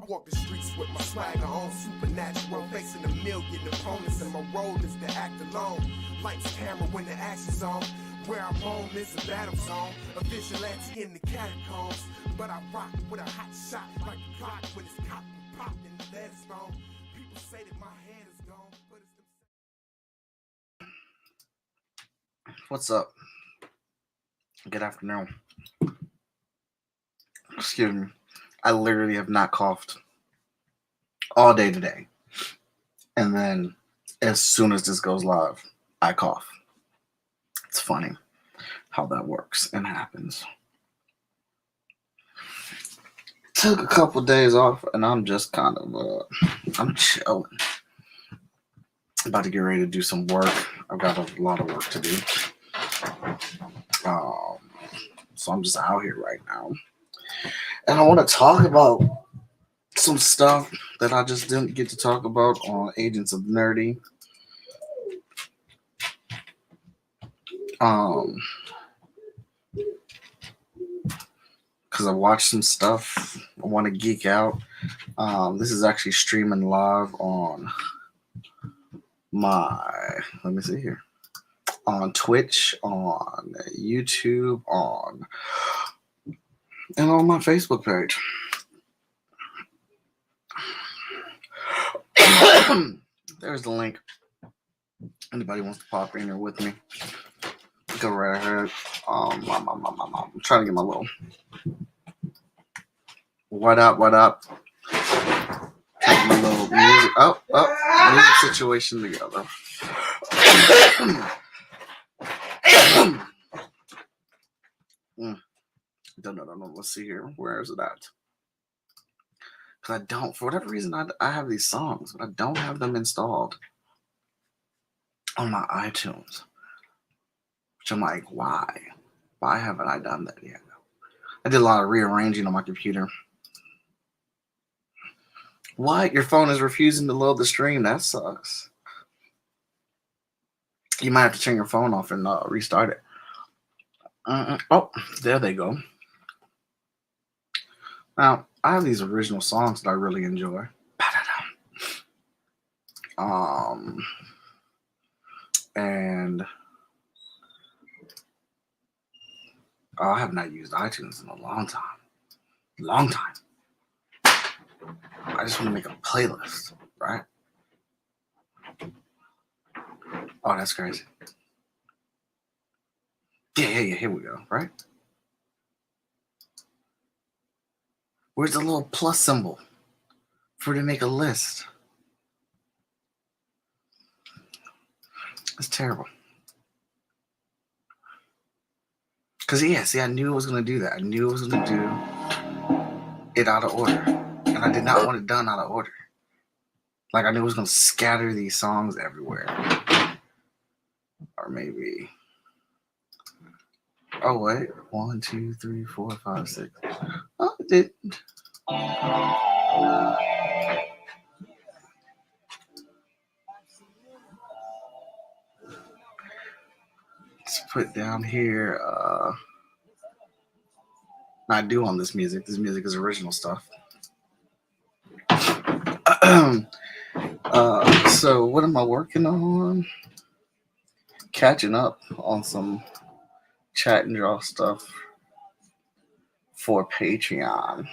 walk the streets with my swagger on, supernatural, facing a million opponents, and my role is to act alone. Lights, camera when the action's on. Where I'm home is a battle zone, a vigilante in the catacombs. But I rock with a hot shot like a clock when it's cocked and popped and the lead is gone. People say that my head is gone, but it's the... What's up? Good afternoon. Excuse me. I literally have not coughed all day today. And then as soon as this goes live, I cough. It's funny how that works and happens. Took a couple days off and I'm just kind of, I'm chilling. About to get ready to do some work. I've got a lot of work to do. So I'm just out here right now. And I want to talk about some stuff that I just didn't get to talk about on Agents of Nerdy. Because I watched some stuff. I want to geek out. This is actually streaming live on my, let me see here, on Twitch, on YouTube, and on my Facebook page. There's the link. Anybody wants to pop in here with me, go right ahead. I'm trying to get my little what up. Take my little music situation together. No. Let's see here. Where is it at? Because I don't, for whatever reason, I have these songs, but I don't have them installed on my iTunes. Which I'm like, why? Why haven't I done that yet? I did a lot of rearranging on my computer. What? Your phone is refusing to load the stream? That sucks. You might have to turn your phone off and restart it. Oh, there they go. Now, I have these original songs that I really enjoy. And I have not used iTunes in a long time. I just want to make a playlist, right? Oh, that's crazy. Yeah, here we go, right? Where's the little plus symbol for to make a list? That's terrible. Because, I knew I was going to do that. I knew I was going to do it out of order. And I did not want it done out of order. Like, I knew I was going to scatter these songs everywhere. Or maybe... Oh, wait. 1, 2, 3, 4, 5, 6. Oh, it didn't. Let's put down here. I do on this music. This music is original stuff. So what am I working on? Catching up on some chat and draw stuff for Patreon.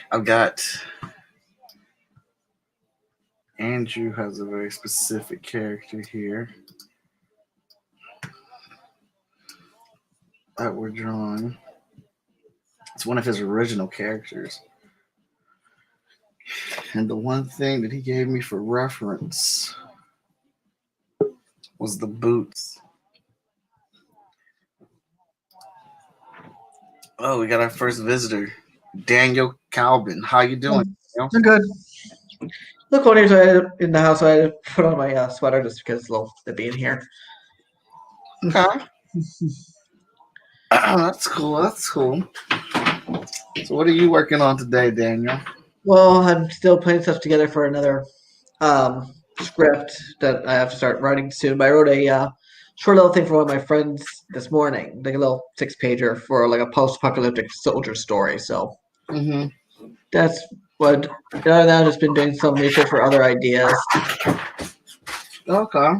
I've got Andrew has a very specific character here that we're drawing. It's one of his original characters. And the one thing that he gave me for reference was the boots. Oh, we got our first visitor, Daniel Calvin. How you doing? I'm good. Look, when he's in the house, I put on my sweater just because it's a little nippy in here. Okay. That's cool. So what are you working on today, Daniel? Well, I'm still putting stuff together for another script that I have to start writing soon. But I wrote a short little thing for one of my friends this morning, like a little 6-pager for like a post-apocalyptic soldier story. So Mm-hmm. That's what. Other than that, I've just been doing some research for other ideas, Okay.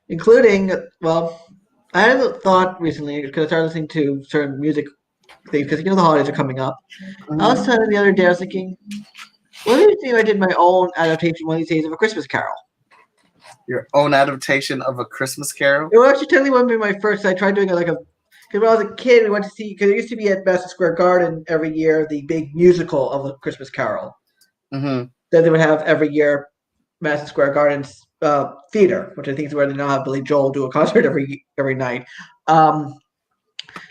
including I had a thought recently because I started listening to certain music things because the holidays are coming up. I was Mhm. telling the other day, I was thinking, what do you think if I did my own adaptation one of these days of A Christmas Carol? Your own adaptation of A Christmas Carol? It would actually technically wouldn't be my first. I tried doing it like a because when I was a kid, we went to see because it used to be at Madison Square Garden every year the big musical of A Christmas Carol Mm-hmm. that they would have every year. Madison Square Garden's theater, which I think is where they now have Billy Joel do a concert every night. Um,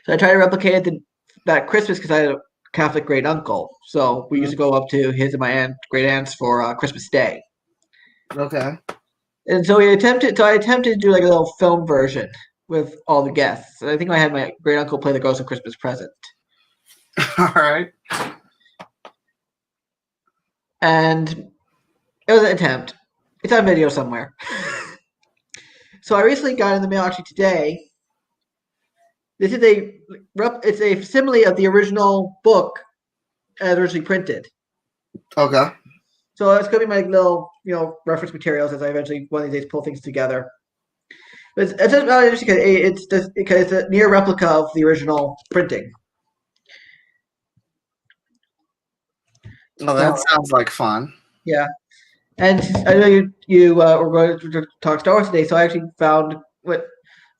so I tried to replicate that Christmas because I had a Catholic great uncle, so we used to go up to his and my great aunts for Christmas Day. Okay. And so I attempted to do like a little film version with all the guests. And I think I had my great uncle play the Ghost of Christmas Present. All right. And it was an attempt. It's on video somewhere. So I recently got in the mail actually today. This is it's a simile of the original book as originally printed. Okay. So it's gonna be my little, reference materials as I eventually one of these days pull things together. But it's just not interesting because it's a near replica of the original printing. Well, that sounds like fun. Yeah, and I know you were going to talk Star Wars today, so I actually found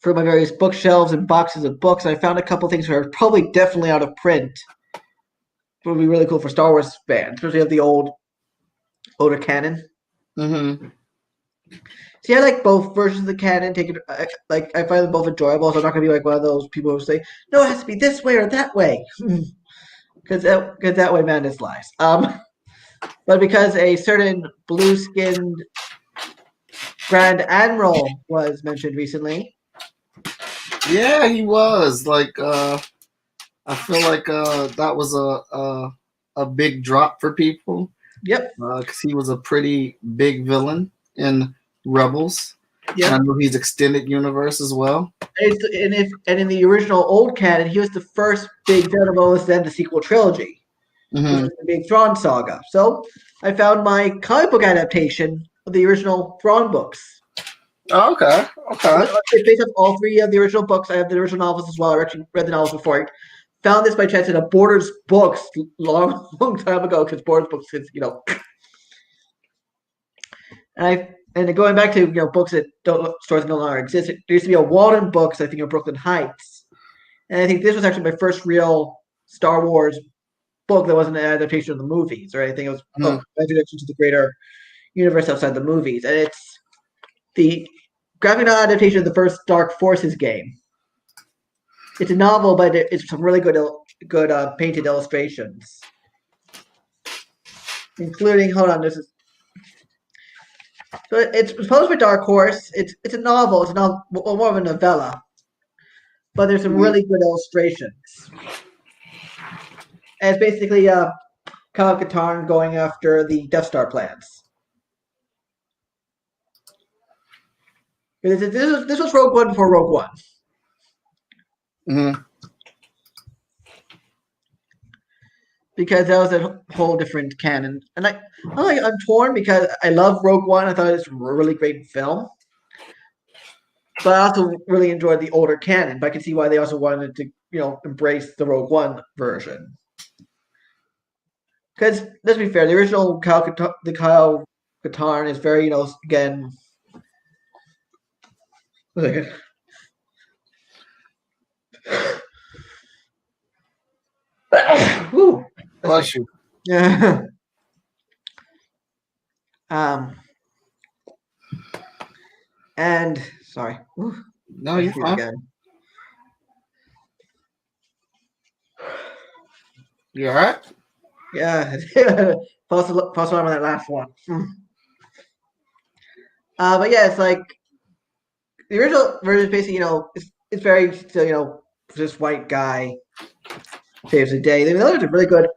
for my various bookshelves and boxes of books. I found a couple things that are probably definitely out of print. It would be really cool for Star Wars fans, especially of the older canon. Mm-hmm. See, I like both versions of the canon. I find them both enjoyable. So I'm not gonna be like one of those people who say, "No, it has to be this way or that way," because that way madness lies. But because a certain blue-skinned Grand Admiral was mentioned recently. Yeah, he was I feel like that was a big drop for people. Yep. Because he was a pretty big villain in Rebels. Yeah. And I know he's extended universe as well. And in the original old canon, he was the first big villain of what was then the sequel trilogy, which was the big Thrawn saga. So I found my comic book adaptation of the original Thrawn books. Oh, okay. It's based off all three of the original books. I have the original novels as well. I actually read the novels before. I found this by chance in a Borders books long time ago because Borders books is and going back to books that stores no longer exist. There used to be a Walden Books, I think, in Brooklyn Heights, and I think this was actually my first real Star Wars book that wasn't an adaptation of the movies or anything. It was an introduction to the greater universe outside the movies, and it's the graphic novel adaptation of the first Dark Forces game. It's a novel, but it's some really good painted illustrations, including So it's published by Dark Horse. It's a novel. It's more of a novella, but there's some really good illustrations. And it's basically Kyle Katarn going after the Death Star plans. This was Rogue One before Rogue One. Mm-hmm. Because that was a whole different canon, and I'm torn because I love Rogue One. I thought it was a really great film, but I also really enjoyed the older canon. But I can see why they also wanted to, embrace the Rogue One version. Because let's be fair, the original Kyle Katarn is very, again. Whew. Bless you. Yeah. And sorry. Ooh, No, you're fine. Again. You all right? Yeah. Pause on that last one. But yeah, it's like the original version is basically, it's very still, this white guy saves the day. There's a really good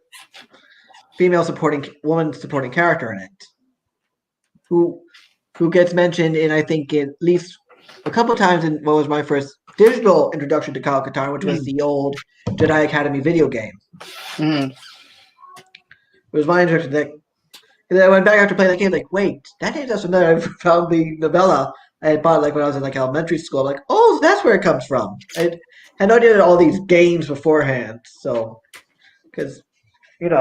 woman supporting character in it, who gets mentioned in I think at least a couple times in what was my first digital introduction to Kyle Katarn, which was the old Jedi Academy video game. Mhm. It was my introduction to that. And then I went back after playing that game, like, wait, that game sounds familiar. I found the novella I had bought like when I was in like elementary school. I'm like, oh, that's where it comes from. I had no idea all these games beforehand. So, because but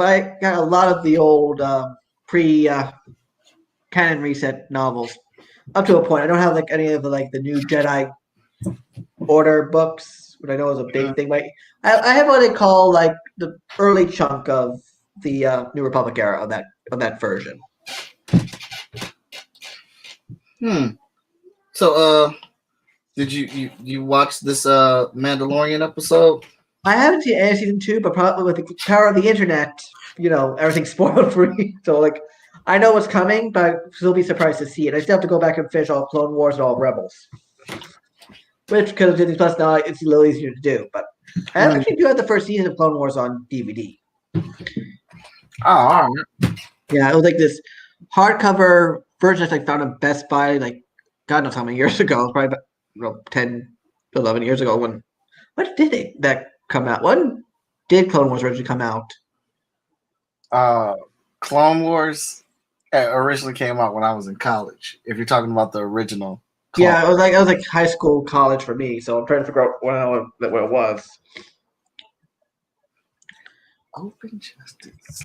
I got a lot of the old pre-canon reset novels up to a point. I don't have like any of the new Jedi Order books, which I know is a big thing. But I have what they call like the early chunk of the New Republic era of that version. So, did you watch this Mandalorian episode? I haven't seen any season 2, but probably with the power of the internet, everything's spoiled for me. So like, I know what's coming, but I'll still be surprised to see it. I still have to go back and finish all Clone Wars and all Rebels, which because of Disney Plus now it's a little easier to do. But I actually do have the first season of Clone Wars on DVD. Oh, all right. Yeah, it was like this hardcover version I found in Best Buy, like God knows how many years ago, probably about 10, 11 years ago. When did that come out? When did Clone Wars originally come out? Clone Wars originally came out when I was in college. If you're talking about the original. Yeah, it was like high school, college for me. So I'm trying to figure out what it was. Open Justice.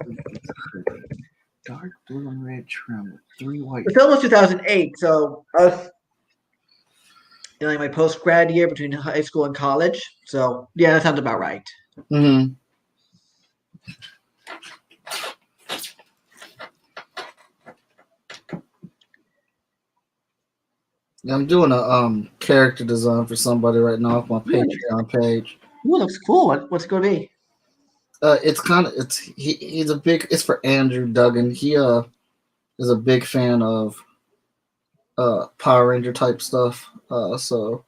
Dark blue and red trim with 3 white. The film was 2008, so I was in like my post-grad year between high school and college. So yeah, that sounds about right. Mm-hmm. Yeah, I'm doing a character design for somebody right now off my Patreon page. Ooh, it looks cool. What's it going to be? It's for Andrew Duggan. He is a big fan of Power Ranger type stuff. So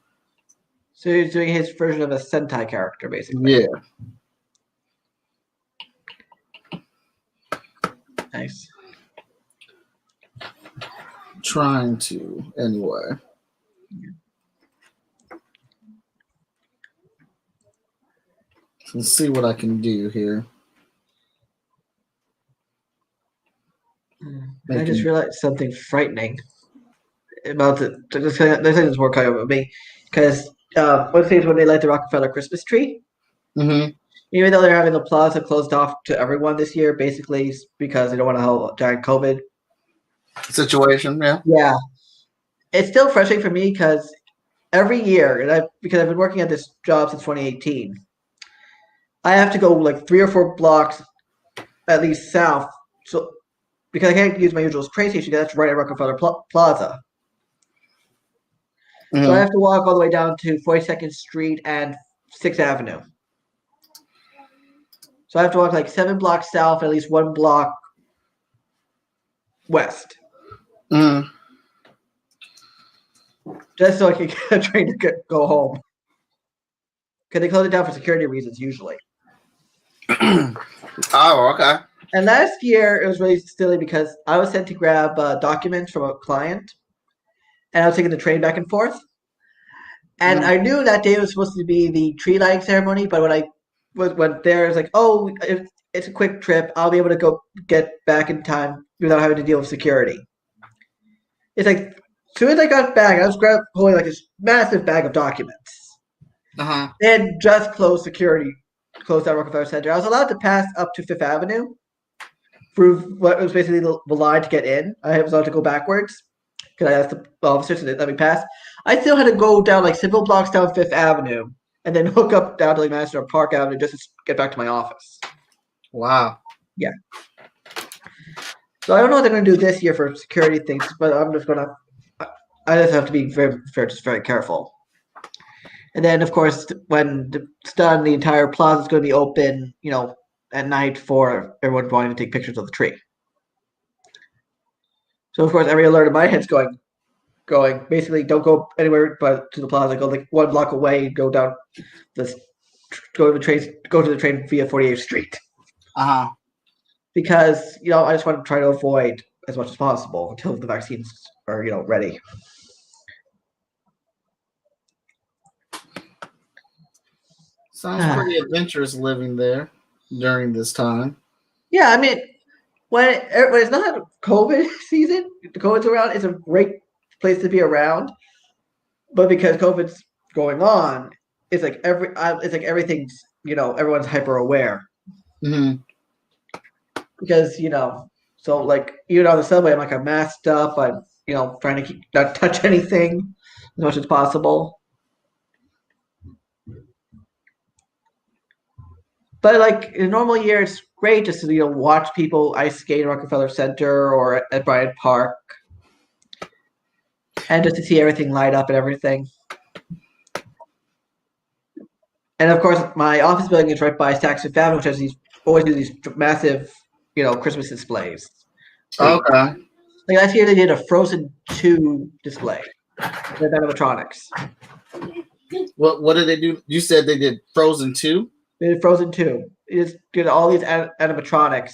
he's doing his version of a Sentai character, basically. Yeah. Nice. Trying to anyway. Let's see what I can do here. I just realized something frightening about this is more kind of me because one thing is when they light the Rockefeller Christmas tree. Mm-hmm. Even though they're having the plaza closed off to everyone this year, basically because they don't want to hold giant COVID situation. Yeah. Yeah, it's still frustrating for me because every year, and because I've been working at this job since 2018, I have to go like 3 or 4 blocks at least south. So because I can't use my usual train station, that's right at Rockefeller Plaza. Mm-hmm. So I have to walk all the way down to 42nd Street and 6th Avenue. So I have to walk like 7 blocks south, at least 1 block west. Mm-hmm. Just so I can get a train to go home. Because they close it down for security reasons usually. Oh, okay. And last year, it was really silly because I was sent to grab documents from a client, and I was taking the train back and forth. And I knew that day was supposed to be the tree lighting ceremony, but when I went there, it was like, oh, it's a quick trip. I'll be able to go get back in time without having to deal with security. It's like, as soon as I got back, I was holding like this massive bag of documents. Uh-huh. They had just closed that Rockefeller Center. I was allowed to pass up to 5th Avenue through what was basically the line to get in. I was allowed to go backwards because I asked the officers to let me pass. I still had to go down like several blocks down 5th Avenue and then hook up down to like Madison Park Avenue just to get back to my office. Wow. Yeah. So I don't know what they're going to do this year for security things, but I just have to be very careful. And then, of course, when it's done, the entire plaza is going to be open, at night for everyone wanting to take pictures of the tree. So, of course, every alert in my head's going, basically, don't go anywhere but to the plaza. Go like 1 block away, go down go to the train via 48th Street. Uh-huh. Because, I just want to try to avoid as much as possible until the vaccines are, ready. Sounds pretty adventurous living there during this time. Yeah, I mean, when it's not COVID season, the COVID's around, it's a great place to be around. But because COVID's going on, it's like everything's everyone's hyper aware Hmm. because so like even on the subway, I'm like I'm masked up. I'm trying to not touch anything as much as possible. But like in a normal year, it's great just to watch people ice skate in Rockefeller Center or at Bryant Park, and just to see everything light up and everything. And of course, my office building is right by Saks Fifth Avenue, which has always do these massive, Christmas displays. Okay. Like last year, they did a Frozen 2 display with animatronics. What did they do? You said they did Frozen 2? They did Frozen 2. It just did all these animatronics,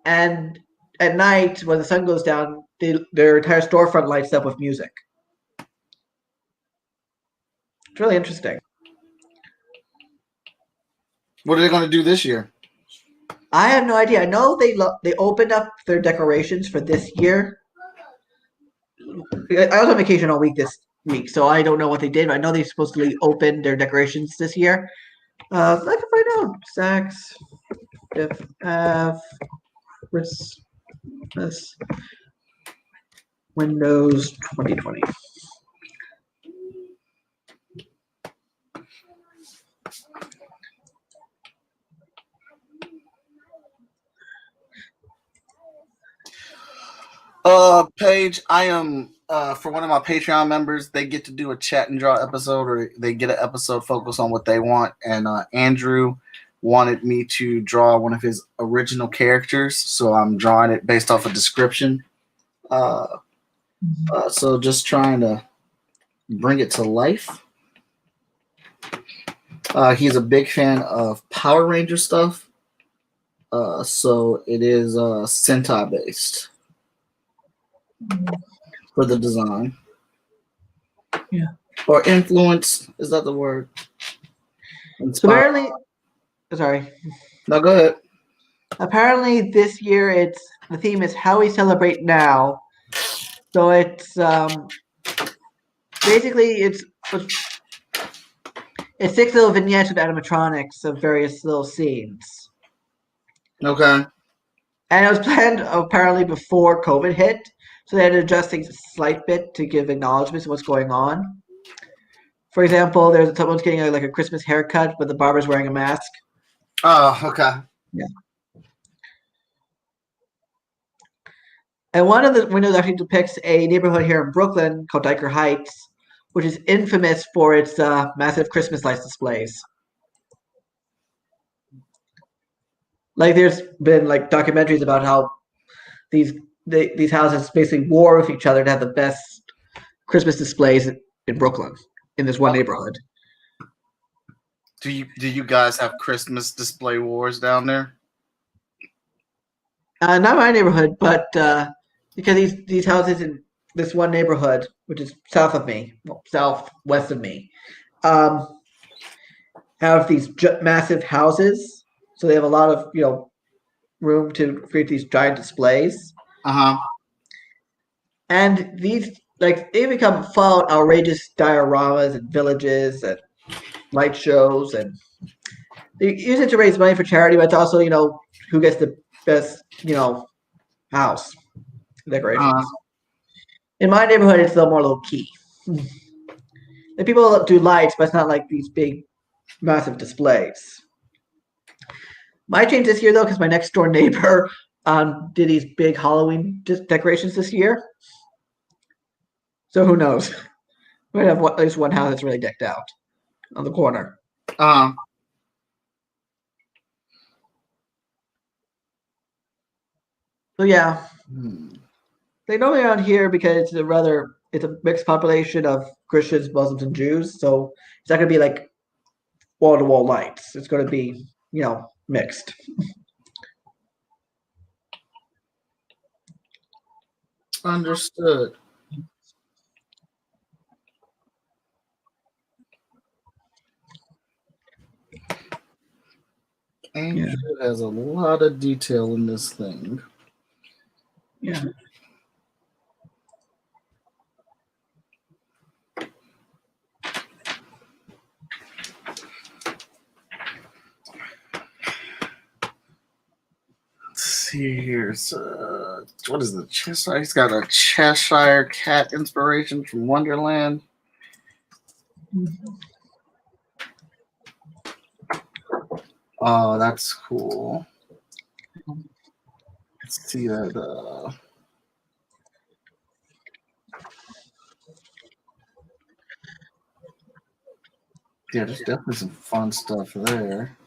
and at night when the sun goes down, their entire storefront lights up with music. It's really interesting. What are they going to do this year? I have no idea. I know they opened up their decorations for this year. I was on vacation all week this week, so I don't know what they did. But I know they supposedly opened their decorations this year. I can find out. Saks Fifth Ave Christmas Windows 2020. Paige, I am for one of my Patreon members, they get to do a chat and draw episode, or they get an episode focused on what they want. And Andrew wanted me to draw one of his original characters, so I'm drawing it based off a description. So just trying to bring it to life. He's a big fan of Power Ranger stuff, so it is Sentai based for the design. Yeah. Or influence, is that the word? So apparently, sorry. No, go ahead. Apparently, this year the theme is how we celebrate now. So it's basically it's 6 little vignettes with animatronics of various little scenes. Okay. And it was planned apparently before COVID hit, so they had to adjust things a slight bit to give acknowledgments of what's going on. For example, someone's getting a Christmas haircut, but the barber's wearing a mask. Oh, okay. Yeah. And one of the windows actually depicts a neighborhood here in Brooklyn called Dyker Heights, which is infamous for its massive Christmas lights displays. Like there's been documentaries about how these houses basically war with each other to have the best Christmas displays in Brooklyn, in this one neighborhood. Do you guys have Christmas display wars down there? Not my neighborhood, but because these houses in this one neighborhood, which is southwest of me, have these massive houses. So they have a lot of room to create these giant displays. And these they become full outrageous dioramas and villages and light shows, and they use it to raise money for charity, but it's also who gets the best house decorations. In my neighborhood, it's a little more low key. The people do lights, but it's not like these big, massive displays. Might change this year though, because my next door neighbor did these big Halloween decorations this year. So who knows? We might have at least one house that's really decked out on the corner. So yeah, they normally around here because it's a mixed population of Christians, Muslims, and Jews. So it's not going to be like wall-to-wall lights. It's going to be mixed. Understood. Yeah. It has a lot of detail in this thing. Yeah. Let's see here. What is the Cheshire? He's got a Cheshire Cat inspiration from Wonderland. Oh, that's cool. Let's see that. Yeah, there's definitely some fun stuff there.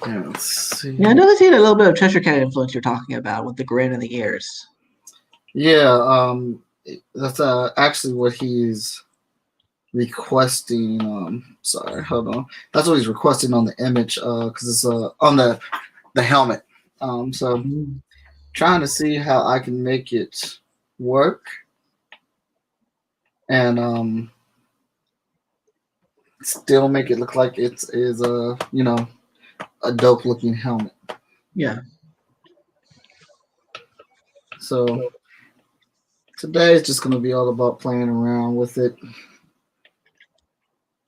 Yeah, let's see. Yeah, I know seeing a little bit of Cheshire Cat influence you're talking about with the grin and the ears. Yeah, that's actually what he's requesting. Sorry, hold on. That's what he's requesting on the image, because it's on the helmet. So trying to see how I can make it work, and still make it look like it is a dope looking helmet. Yeah. So today is just gonna be all about playing around with it.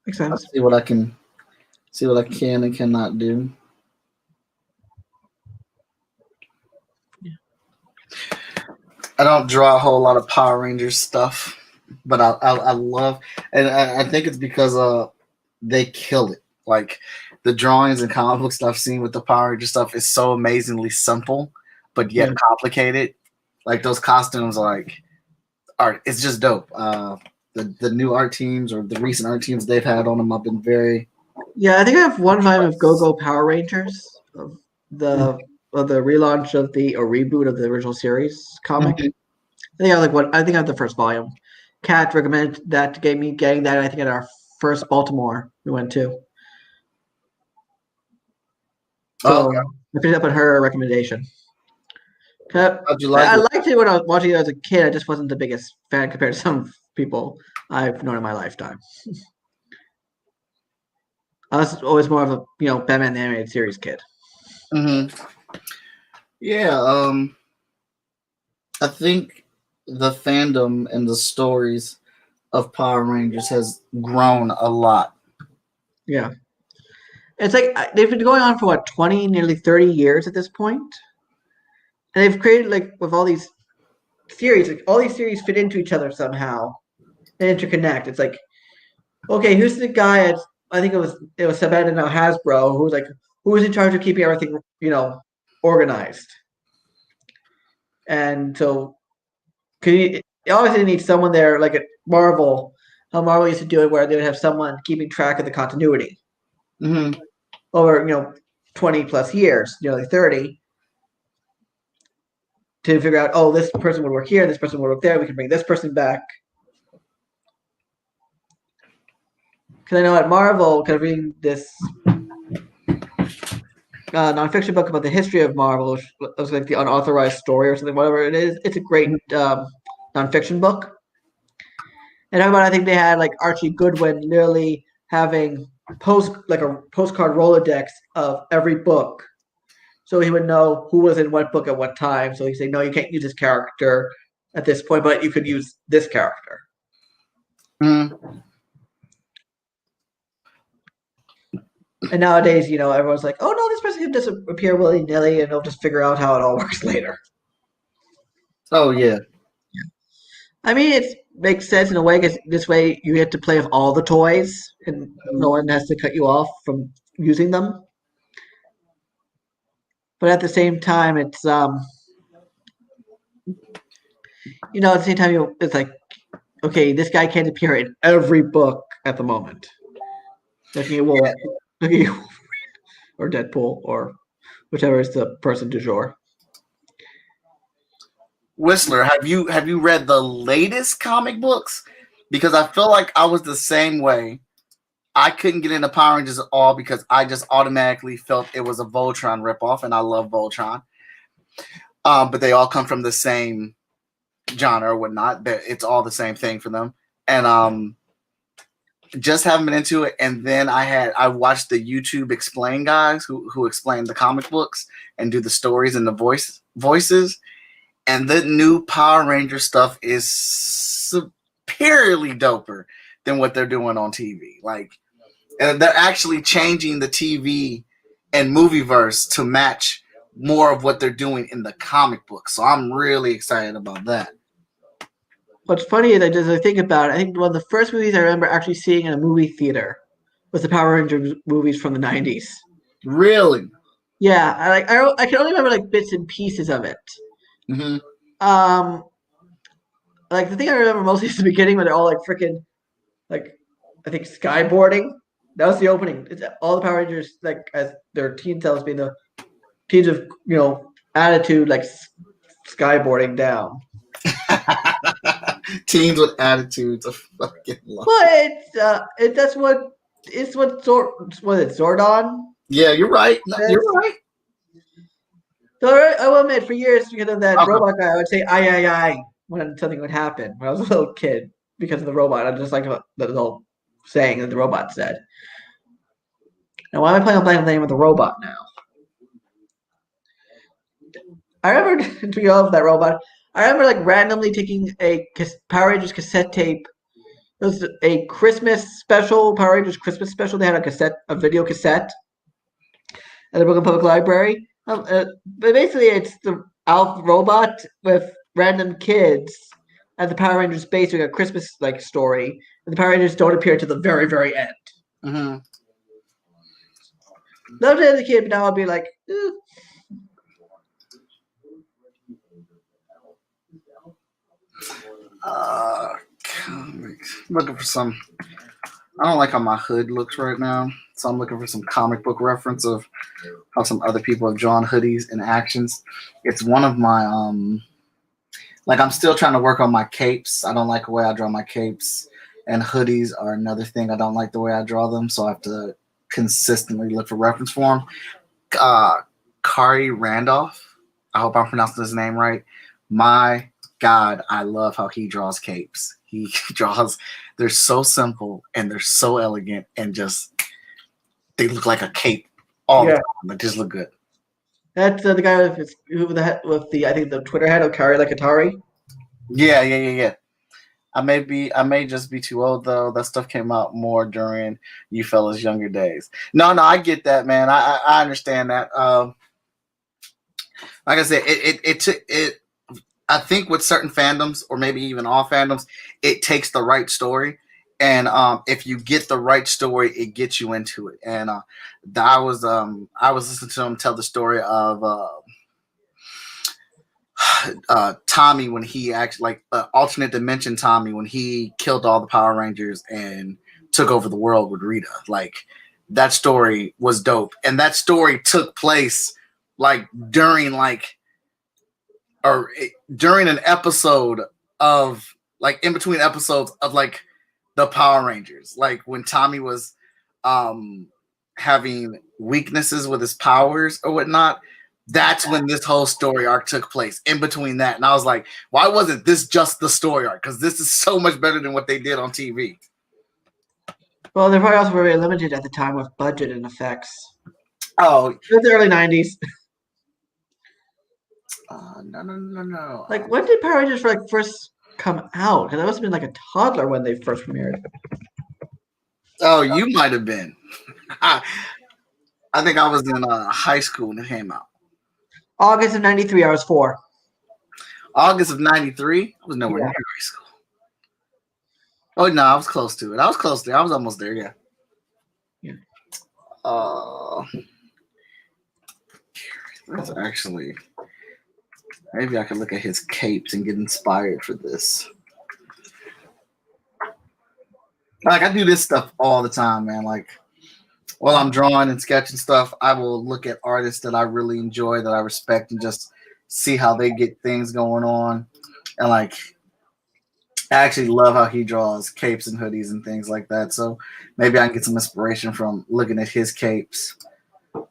Makes I'll sense. see what I can and cannot do. I don't draw a whole lot of Power Rangers stuff, but I love, and I think it's because they kill it. Like the drawings and comic book stuff I've seen with the Power Ranger stuff is so amazingly simple, but yet complicated. Like those costumes, it's just dope. The new art teams or the recent art teams they've had on them, I've been very. Yeah, I think I have one volume of Go Go Power Rangers, of the relaunch of or reboot of the original series comic. Mhm. I think I have the first volume. Kat recommended that to get me getting that. I think at our first Baltimore we went to. So Okay. I picked up on her recommendation. How'd you like I it? liked it when I was watching it as a kid. I just wasn't the biggest fan compared to some people I've known in my lifetime. I was always more of a Batman the Animated Series kid. Mm-hmm. Yeah. I think the fandom and the stories of Power Rangers has grown a lot. Yeah. It's like they've been going on for 20, nearly 30 years at this point. And they've created with all these series, all these series fit into each other somehow and interconnect. It's like, okay, who's the guy at I think it was Saban and now Hasbro who was in charge of keeping everything, organized. And so you obviously need someone there like at Marvel, how Marvel used to do it where they would have someone keeping track of the continuity. Mm-hmm. Over 20 plus years, nearly 30, to figure out, oh, this person would work here, this person would work there, we can bring this person back. Because I know at Marvel, kind of reading this nonfiction book about the history of Marvel, which was like the unauthorized story or something, whatever it is. It's a great nonfiction book. And I think they had like Archie Goodwin literally having a postcard Rolodex of every book. So he would know who was in what book at what time. So he'd say, no, you can't use this character at this point, but you could use this character. Mm-hmm. And nowadays, everyone's like, oh, no, this person can just appear willy-nilly and they'll just figure out how it all works later. Oh, yeah. I mean, it makes sense in a way because this way you get to play with all the toys and no one has to cut you off from using them. But at the same time, it's at the same time it's like, okay, this guy can't appear in every book at the moment. Look at you, or Deadpool, or whichever is the person du jour. Whistler, have you read the latest comic books? Because I feel like I was the same way. I couldn't get into Power Rangers at all because I just automatically felt it was a Voltron ripoff, and I love Voltron. But they all come from the same genre or whatnot. It's all the same thing for them. And just haven't been into it. And then I watched the YouTube explain guys who explain the comic books and do the stories and the voices. And the new Power Ranger stuff is superiorly doper than what they're doing on TV. Like, and they're actually changing the TV and movieverse to match more of what they're doing in the comic book. So I'm really excited about that. What's funny is as I think about it, I think one of the first movies I remember actually seeing in a movie theater was the Power Rangers movies from the 90s. Really? Yeah, I can only remember like bits and pieces of it. Mm-hmm. Like the thing I remember mostly is the beginning when they're all like freaking, like I think skyboarding. That was the opening. It's all the Power Rangers like as their teen selves being the teens of attitude, like skyboarding down. Teens with attitudes of fucking love. But that's what it's what Zordon. Yeah, you're right. No, you're right. So I will admit, for years because of that robot guy, I would say "I" when something would happen when I was a little kid because of the robot. I just like the little saying that the robot said. Now, why am I playing the name of the robot now? I remember to be off that robot. I remember like randomly taking a Power Rangers cassette tape. It was a Christmas special, Power Rangers Christmas special. They had a video cassette at the Brooklyn Public Library. But basically, it's the Alf robot with random kids at the Power Rangers base doing a Christmas like story, and the Power Rangers don't appear to the very, very end. Mm-hmm. Loved it as a kid, but now I'll be like, eh. Comics. I'm looking for some. I don't like how my hood looks right now, so I'm looking for some comic book reference of how some other people have drawn hoodies and actions. It's one of my like I'm still trying to work on my capes. I don't like the way I draw my capes, and hoodies are another thing. I don't like the way I draw them, so I have to consistently look for reference for them. Kari Randolph. I hope I'm pronouncing his name right. My God, I love how he draws capes. He draws, they're so simple and they're so elegant and just, they look like a cape all the time. They just look good. That's the guy with the I think the Twitter handle Kari like Atari. Yeah. I may just be too old though. That stuff came out more during you fellas' younger days. No, I get that, man. I understand that. Like I said, it I think with certain fandoms, or maybe even all fandoms, it takes the right story, and if you get the right story, it gets you into it. And I was listening to him tell the story of Tommy when he actually alternate dimension Tommy when he killed all the Power Rangers and took over the world with Rita. Like that story was dope, and that story took place during during an episode of in between episodes of the Power Rangers, like when Tommy was having weaknesses with his powers or whatnot. That's when this whole story arc took place, in between that. And I was like, why wasn't this just the story arc? Because this is so much better than what they did on TV. Well, they're probably also very limited at the time with budget and effects. Oh, it was the early 90s. No. Like, when did Power Rangers first come out? Because I must have been a toddler when they first premiered. Oh, you might have been. I think I was in high school when it came out. August of 93, I was 4. August of 93? I was nowhere near high school. Oh, no, I was close to it. I was almost there, yeah. That's actually... Maybe I can look at his capes and get inspired for this. I do this stuff all the time, man. While I'm drawing and sketching stuff, I will look at artists that I really enjoy, that I respect, and just see how they get things going on. And I actually love how he draws capes and hoodies and things like that. So maybe I can get some inspiration from looking at his capes.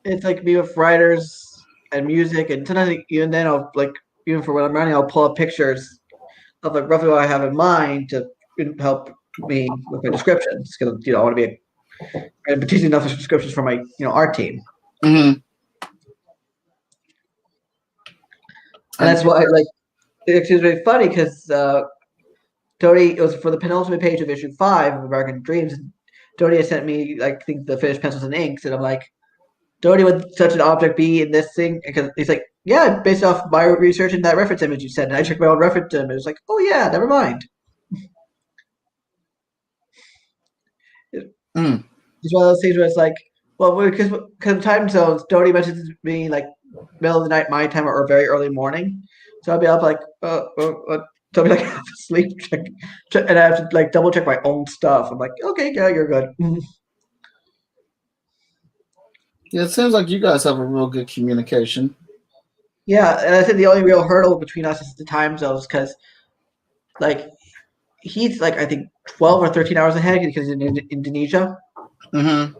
It's me with writers and music, and sometimes even then I'll even for when I'm writing, I'll pull up pictures of roughly what I have in mind to help me with my descriptions because I want to be particularly enough descriptions for my art team. Mm-hmm. And that's why it's really funny because Tony, it was for the penultimate page of issue 5 of American Dreams. Tony had sent me, I think, the finished pencils and inks, and I'm like, Tony, would such an object be in this thing? Because he's like, yeah, based off my research and that reference image you sent. And I checked my own reference image. It's like, oh yeah, never mind. It's one of those things where it's like, well, because time zones, Tony messages me like middle of the night my time or very early morning. So I'll be up like, so I'll be like half asleep, and I have to like double check my own stuff. I'm like, okay, yeah, you're good. Yeah, it seems like you guys have a real good communication. Yeah, and I think the only real hurdle between us is the time zones because, like, he's like I think 12 or 13 hours ahead because he's in Indonesia. Mm-hmm.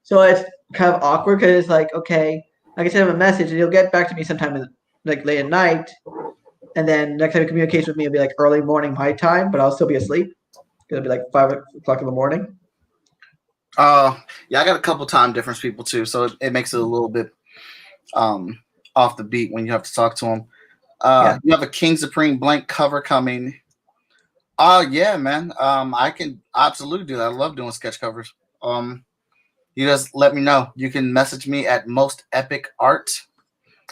So it's kind of awkward because it's like, okay, I can send him a message and he'll get back to me sometime in like late at night, and then next time he communicates with me, it'll be like early morning my time, but I'll still be asleep. It'll be like 5 o'clock in the morning. Yeah, I got a couple time difference people too, so it makes it a little bit off the beat when you have to talk to them. You have a King Supreme blank cover coming. Yeah, man. I can absolutely do that. I love doing sketch covers. You just let me know. You can message me at Most Epic Art.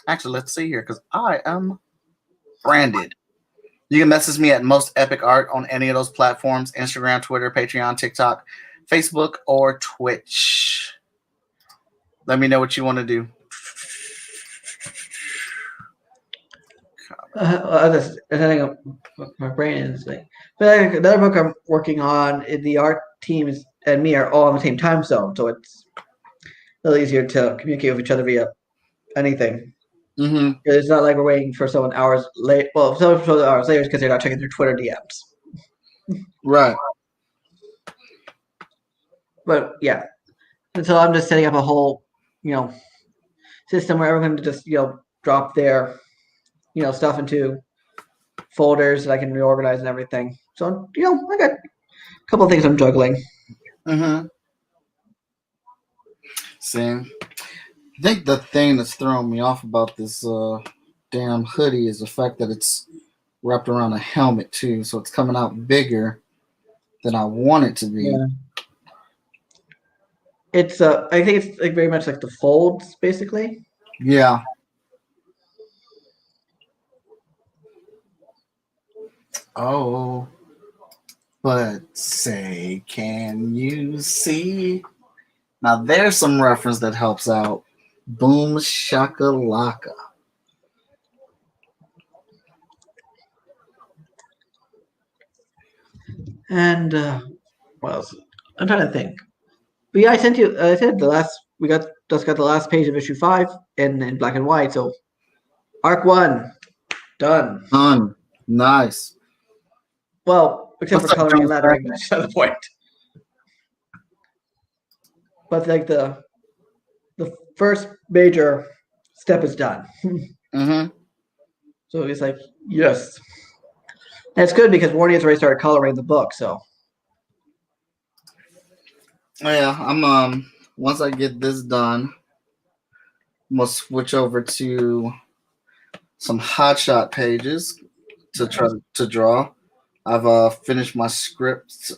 Actually, let's see here because I am branded. You can message me at Most Epic Art on any of those platforms: Instagram, Twitter, Patreon, TikTok, Facebook, or Twitch. Let me know what you want to do. My brain is like, but another book I'm working on, the art teams and me are all on the same time zone, so it's a little easier to communicate with each other via anything. Mm-hmm. It's not like we're waiting for someone hours late. Well, someone for hours later because they're not checking their Twitter DMs. Right. But yeah, and so I'm just setting up a whole, system where everyone can just drop their, stuff into folders that I can reorganize and everything. So I got a couple of things I'm juggling. Mm-hmm. Same. I think the thing that's throwing me off about this damn hoodie is the fact that it's wrapped around a helmet too, so it's coming out bigger than I want it to be. Yeah. It's I think it's like very much like the folds, basically. Yeah. Oh, but say, can you see? Now there's some reference that helps out. Boom shakalaka. And what else? I'm trying to think. But yeah, I said we just got the last page of issue 5 in black and white. So arc 1 done. Nice. Well, except for coloring and lettering, that's not the point. But like the first major step is done. Mm-hmm. So it's like, yes. And it's good because Warney has already started coloring the book, so. Yeah, I'm once I get this done, I'm gonna switch over to some hotshot pages to try to draw. I've finished my script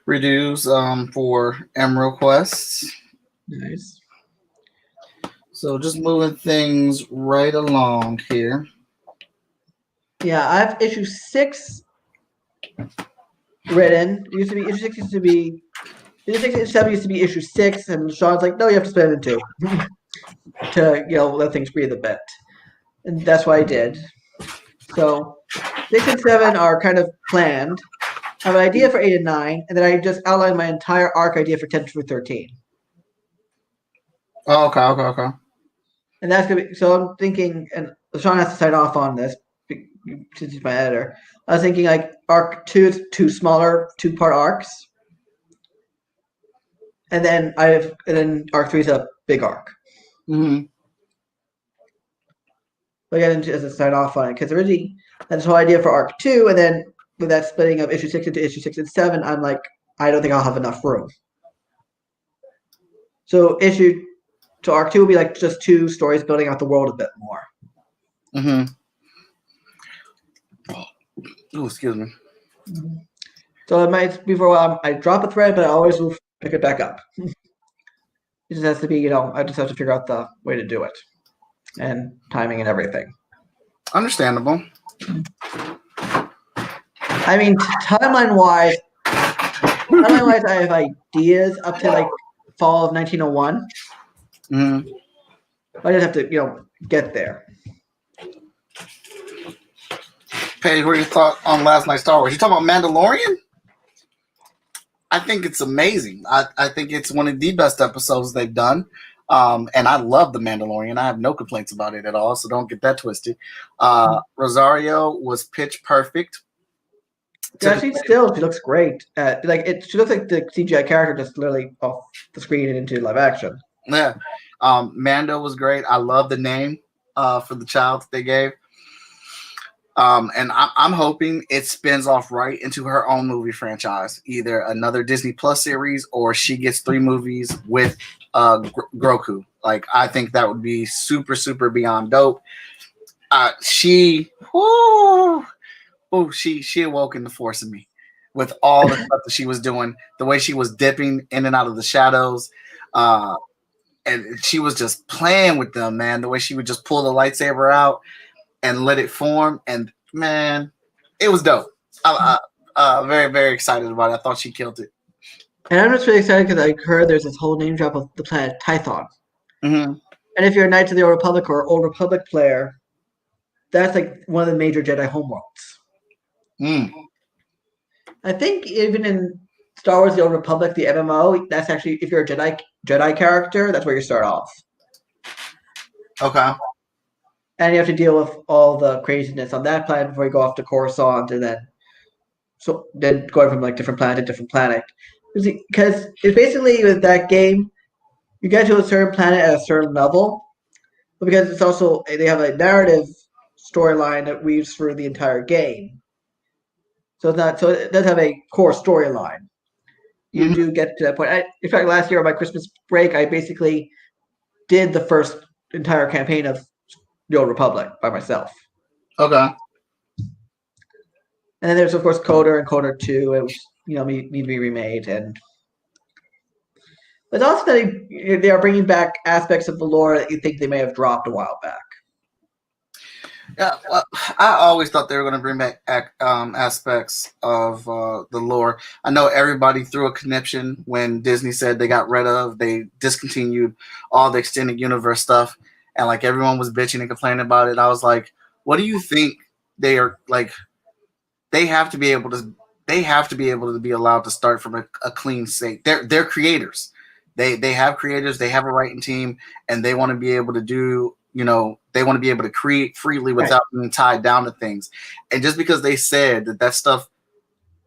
redos for Emerald Quests. Nice. So just moving things right along here. Yeah, I have issue 6 written. It used to be issue 6 used to be issue 6 and 7 used to be issue 6, and Sean's like, no, you have to split it in 2 to let things breathe a bit. And that's what I did. So 6 and 7 are kind of planned. I have an idea for 8 and 9, and then I just outlined my entire arc idea for 10 through 13. Oh, okay. And that's gonna be so. I'm thinking, and Sean has to sign off on this since he's my editor. I was thinking like arc 2 is 2 smaller 2-part arcs, and then arc 3 is a big arc. Mm-hmm. But I got into as a sign off on it because originally That's the whole idea for arc 2, and then with that splitting of issue 6 into issue 6 and 7, I'm like, I don't think I'll have enough room. So arc 2 will be like just 2 stories building out the world a bit more. Mm-hmm. Oh, excuse me. So it might be for a while I drop a thread, but I always will pick it back up. It just has to be, I just have to figure out the way to do it. And timing and everything. Understandable. I mean, timeline-wise, I have ideas up to like fall of 1901. Mm-hmm. I just have to, get there. Paige, what are your thoughts on last night's Star Wars? You talking about Mandalorian? I think it's amazing. I think it's one of the best episodes they've done. And I love The Mandalorian. I have no complaints about it at all, so don't get that twisted. Rosario was pitch perfect. Yeah, she looks great. She looks like the CGI character just literally off the screen and into live action. Yeah. Mando was great. I love the name for the child that they gave. And I'm hoping it spins off right into her own movie franchise, either another Disney Plus series or she gets 3 movies with Grogu. Like, I think that would be super, super beyond dope. She awoke in the Force in me with all the stuff that she was doing, the way she was dipping in and out of the shadows. And she was just playing with them, man. The way she would just pull the lightsaber out and let it form, and man, it was dope. Very, very excited about it. I thought she killed it. And I'm just really excited because I heard there's this whole name drop of the planet Tython. Mm-hmm. And if you're a Knights of the Old Republic or Old Republic player, that's like one of the major Jedi homeworlds. I think even in Star Wars: The Old Republic, the MMO, that's actually, if you're a Jedi character, that's where you start off. Okay. And you have to deal with all the craziness on that planet before you go off to Coruscant, and then going from like different planet to different planet. Because it's basically with that game, you get to a certain planet at a certain level, but because it's also they have a narrative storyline that weaves through the entire game. So it does have a core storyline. You do get to that point. In fact, last year on my Christmas break, I basically did the first entire campaign of The Old Republic by myself. Okay. And then there's of course Coder and Coder 2, which need to be remade, but also they are bringing back aspects of the lore that you think they may have dropped a while back. Yeah, well, I always thought they were going to bring back aspects of the lore. I know everybody threw a conniption when Disney said they discontinued all the extended universe stuff, and like everyone was bitching and complaining about it. I was like, what do you think they are like? They have to be able to be allowed to start from a clean slate. They're creators. They have creators. They have a writing team, and they want to be able to do. They want to be able to create freely without being tied down to things. And just because they said that stuff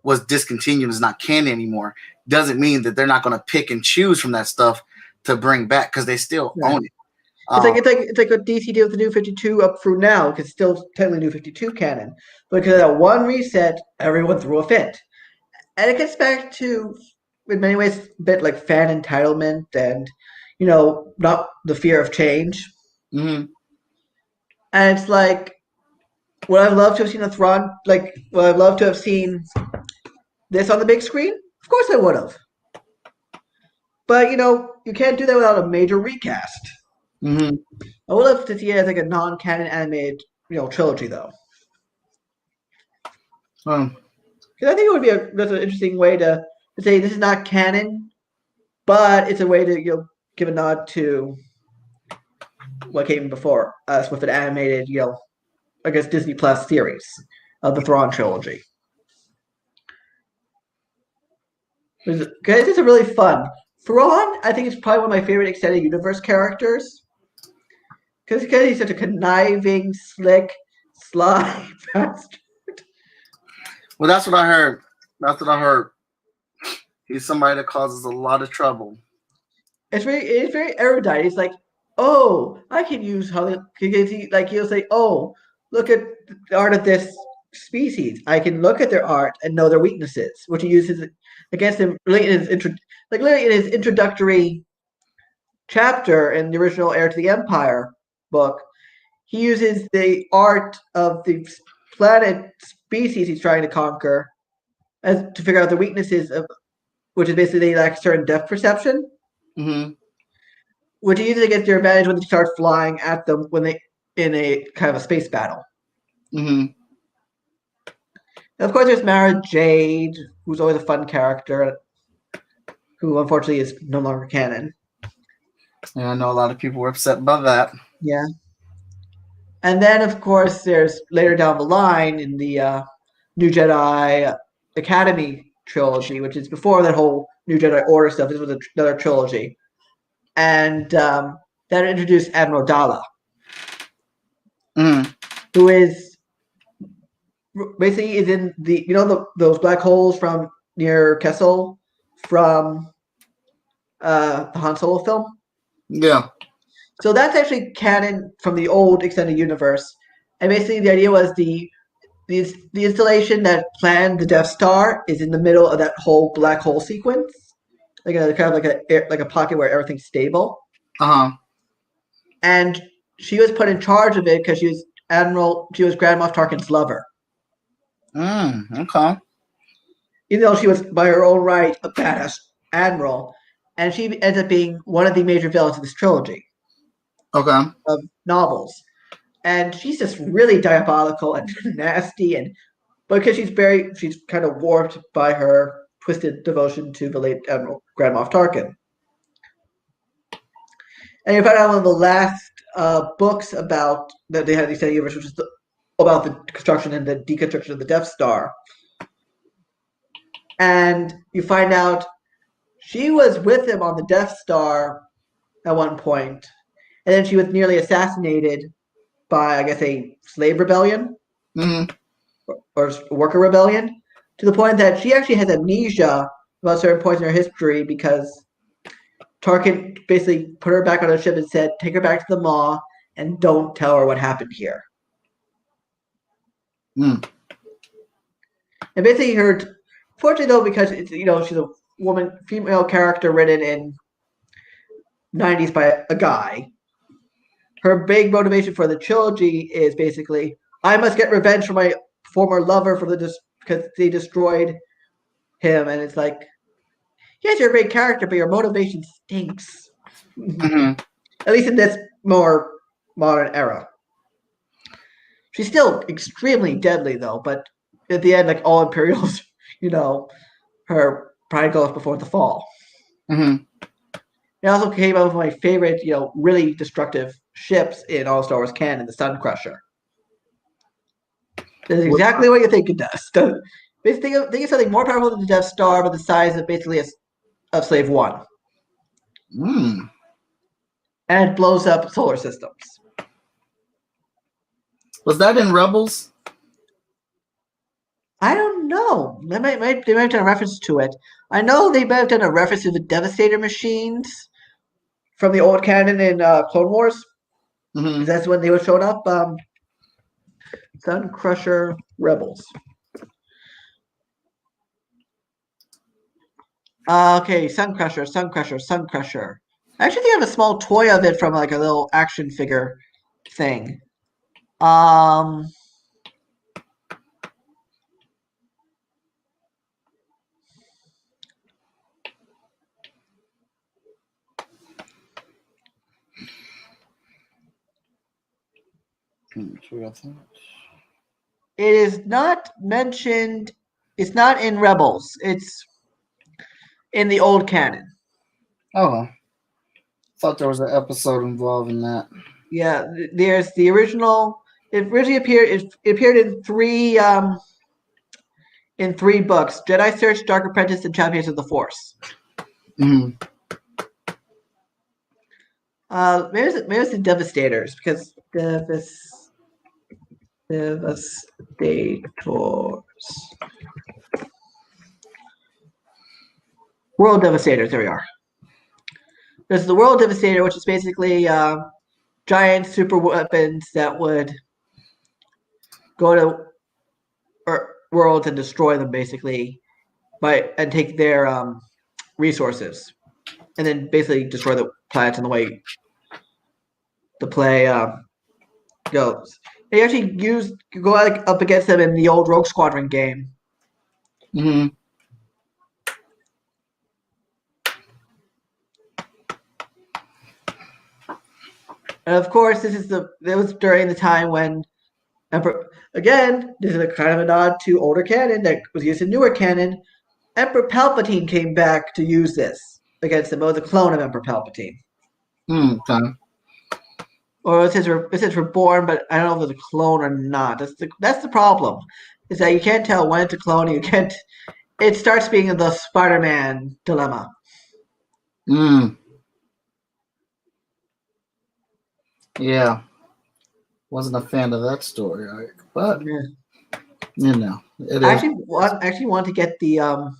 was discontinued, is not canon anymore, doesn't mean that they're not going to pick and choose from that stuff to bring back, because they still own it. It's like what DC did with the New 52 up through now, because it's still technically New 52 canon. But because of that one reset, everyone threw a fit. And it gets back to, in many ways, a bit like fan entitlement and, not the fear of change. Mm-hmm. And it's like, would I love to have seen a Thrawn? Like, would I love to have seen this on the big screen? Of course I would have. But, you can't do that without a major recast. Mm-hmm. I would love to see it as like a non-canon animated, trilogy, though. Because I think it would be that's an interesting way to say this is not canon, but it's a way to give a nod to what came before us with an animated, I guess Disney Plus series of the Thrawn trilogy. Because it's a really fun. Thrawn, I think, is probably one of my favorite extended universe characters. Because he's such a conniving, slick, sly bastard. Well, that's what I heard. He's somebody that causes a lot of trouble. It's very erudite. He's like, oh, I can use how he'll say, oh, look at the art of this species. I can look at their art and know their weaknesses, which he uses against him really in his introductory chapter in the original Heir to the Empire book. He uses the art of the planet species he's trying to conquer as to figure out the weaknesses of, which is basically they lack certain depth perception, which he uses against their advantage when they start flying at them when they in a kind of a space battle. And of course, there's Mara Jade, who's always a fun character, who unfortunately is no longer canon. Yeah, I know a lot of people were upset about that. Yeah. And then, of course, there's later down the line in the New Jedi Academy trilogy, which is before that whole New Jedi Order stuff. This was another trilogy. And that introduced Admiral Dala, who is basically is in the those black holes from near Kessel from the Han Solo film. Yeah. So that's actually canon from the old extended universe, and basically the idea was the installation that planned the Death Star is in the middle of that whole black hole sequence, like a kind of like a pocket where everything's stable. And she was put in charge of it because she was Grand Moff Tarkin's lover. Okay. Even though she was by her own right a badass admiral, and she ends up being one of the major villains of this trilogy. Okay. Of novels, and she's just really diabolical and nasty, and because she's kind of warped by her twisted devotion to the late Admiral Grand Moff Tarkin. And you find out one of the last books about that they had the extended universe, which is about the construction and the deconstruction of the Death Star, and you find out she was with him on the Death Star at one point. And then she was nearly assassinated by, I guess, a slave rebellion or worker rebellion, to the point that she actually has amnesia about certain points in her history because Tarkin basically put her back on a ship and said, take her back to the Maw and don't tell her what happened here. And basically fortunately though, because it's she's a female character written in 90s by a guy, her big motivation for the trilogy is basically, I must get revenge for my former lover because they destroyed him. And it's like, yes, you're a great character, but your motivation stinks. At least in this more modern era. She's still extremely deadly, though. But at the end, like all Imperials, her pride goes before the fall. It also came out with my favorite, really destructive ships in all Star Wars canon, the Sun Crusher. That's exactly what you think it does. Think of something more powerful than the Death Star, but the size of basically of Slave One. And it blows up solar systems. Was that in Rebels? I don't know. They might have done a reference to it. I know they might have done a reference to the Devastator machines from the old canon in Clone Wars. That's when they were showing up. Sun Crusher Rebels. Okay, Sun Crusher. I actually think I have a small toy of it from like a little action figure thing. It is not mentioned. It's not in Rebels. It's in the old canon. Oh, thought there was an episode involving that. Yeah, there's the original. It originally appeared. It appeared in three books: Jedi Search, Dark Apprentice, and Champions of the Force. Maybe it's the Devastators, because Devastators. World Devastators, there we are. There's the World Devastator, which is basically giant super weapons that would go to worlds and destroy them basically, and take their resources, and then basically destroy the planets in the way the play goes. They actually go like, up against them in the old Rogue Squadron game. Mm-hmm. And of course, it was during the time when Emperor, again, this is a kind of a nod to older canon that was used in newer canon. Emperor Palpatine came back to use this against them. It was a clone of Emperor Palpatine. Okay. Or it says reborn, but I don't know if it's a clone or not. That's the problem. Is that you can't tell when it's a clone. You can't. It starts being the Spider-Man dilemma. Yeah. Wasn't a fan of that story, but you know, I actually want to get the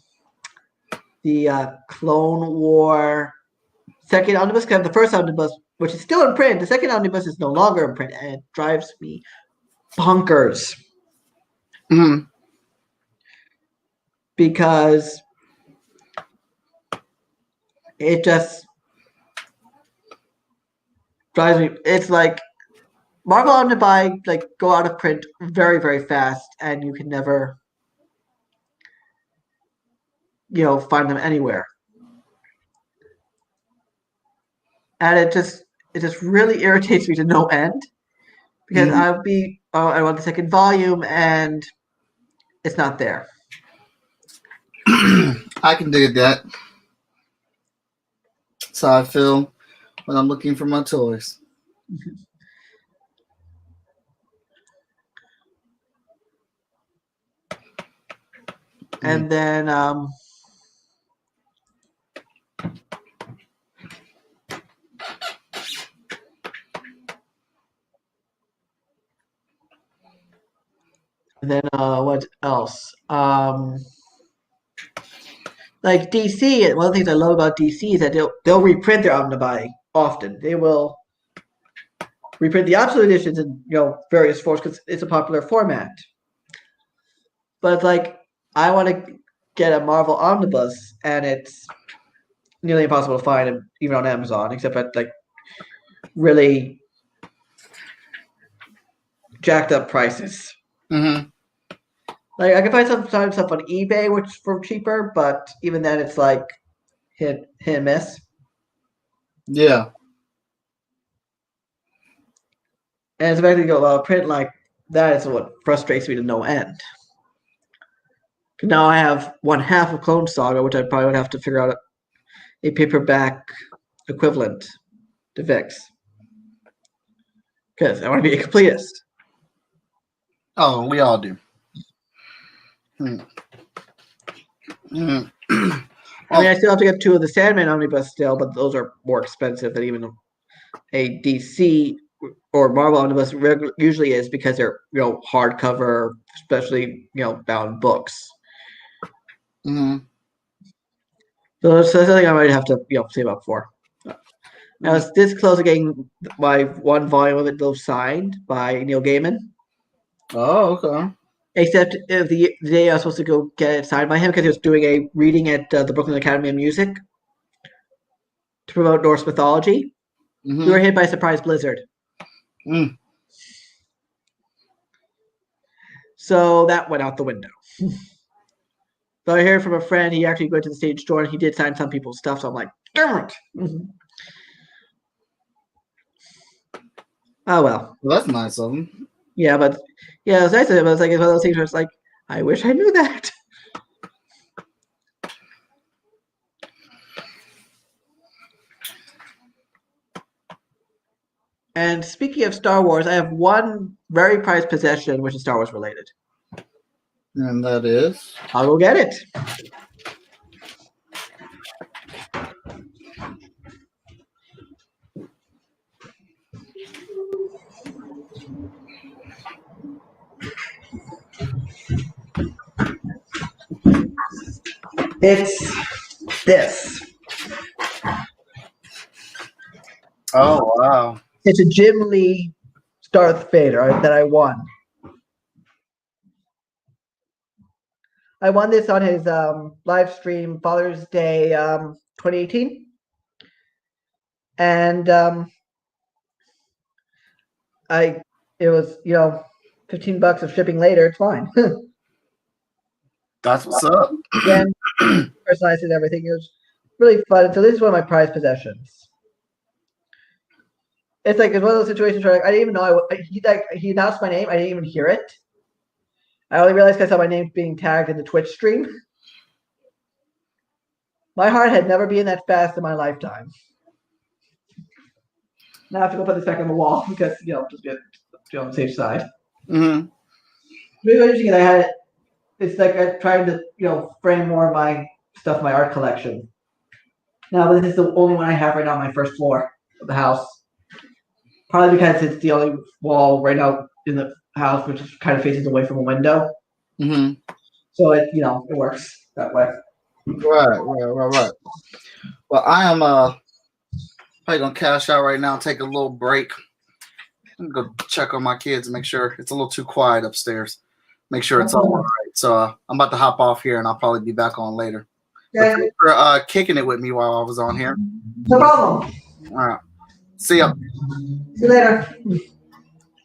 Clone War second omnibus, because the first omnibus, which is still in print, the second omnibus is no longer in print, and it drives me bonkers. Mm-hmm. Because it just drives me. It's like Marvel Omnibuy like go out of print very, very fast, and you can never, find them anywhere. And it just really irritates me to no end, because I want the second volume and it's not there. I can dig that. That's how I feel when I'm looking for my toys. And then what else? Like DC, one of the things I love about DC is that they'll reprint their Omnibuy often. They will reprint the Absolute editions in various forms because it's a popular format. But it's like I want to get a Marvel Omnibus, and it's nearly impossible to find even on Amazon, except at like really jacked up prices. Mm-hmm. Like I can find sometimes stuff on eBay which for cheaper, but even then it's like hit and miss. Yeah. And it's effectively go print like that is what frustrates me to no end. Now I have one half of Clone Saga, which I probably would have to figure out a paperback equivalent to fix. Because I want to be a completist. Oh, we all do. I mean, I still have to get 2 of the Sandman omnibus still, but those are more expensive than even a DC or Marvel omnibus usually is, because they're hardcover, especially bound books. Mm-hmm. So that's something I might have to save up for. I was this close to getting my 1 volume of it signed by Neil Gaiman. Oh, okay. Except the day I was supposed to go get it signed by him, because he was doing a reading at the Brooklyn Academy of Music to promote Norse mythology. Mm-hmm. We were hit by a surprise blizzard. So that went out the window. So I heard from a friend, he actually went to the stage door and he did sign some people's stuff. So I'm like, damn it. Oh, well. Well, that's nice of him. Yeah, but it was nice of him. It was like, it's one of those things where it's like, I wish I knew that. And speaking of Star Wars, I have one very prized possession which is Star Wars related. And that is? I'll go get it. It's this. Oh, wow. It's a Jim Lee Darth Vader that I won. I won this on his live stream Father's Day 2018. And it was, $15 of shipping later. It's fine. That's what's up. Again, personalized and everything. It was really fun. So this is one of my prized possessions. It's like it's one of those situations where I didn't even know he announced my name. I didn't even hear it. I only realized because I saw my name being tagged in the Twitch stream. My heart had never been that fast in my lifetime. Now I have to go put this back on the wall because just get on the safe side. Mm-hmm. Really interesting that I had it. It's like I tried to frame more of my stuff, my art collection. Now this is the only one I have right now on my first floor of the house. Probably because it's the only wall right now in the house which kind of faces away from a window. Mm-hmm. So it works that way. Right. Well, I am probably gonna cash out right now, take a little break. I'm gonna go check on my kids and make sure it's a little too quiet upstairs. Make sure it's all right. So I'm about to hop off here and I'll probably be back on later. Okay. Thanks for kicking it with me while I was on here. No problem. All right. See ya. See you later.